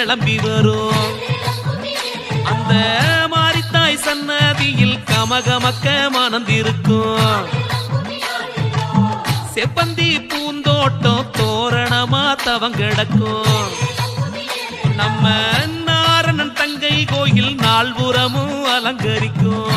கிளம்பி வரும். அந்த மாரித்தாய் சன்னதியில் கமகமக்க மணந்திருக்கும். செப்பந்தி பூந்தோட்டம் தோரணமா தவங்கிடக்கும். நம்ம நாரணன் தங்கை கோயில் நால்புறமும் அலங்கரிக்கும்.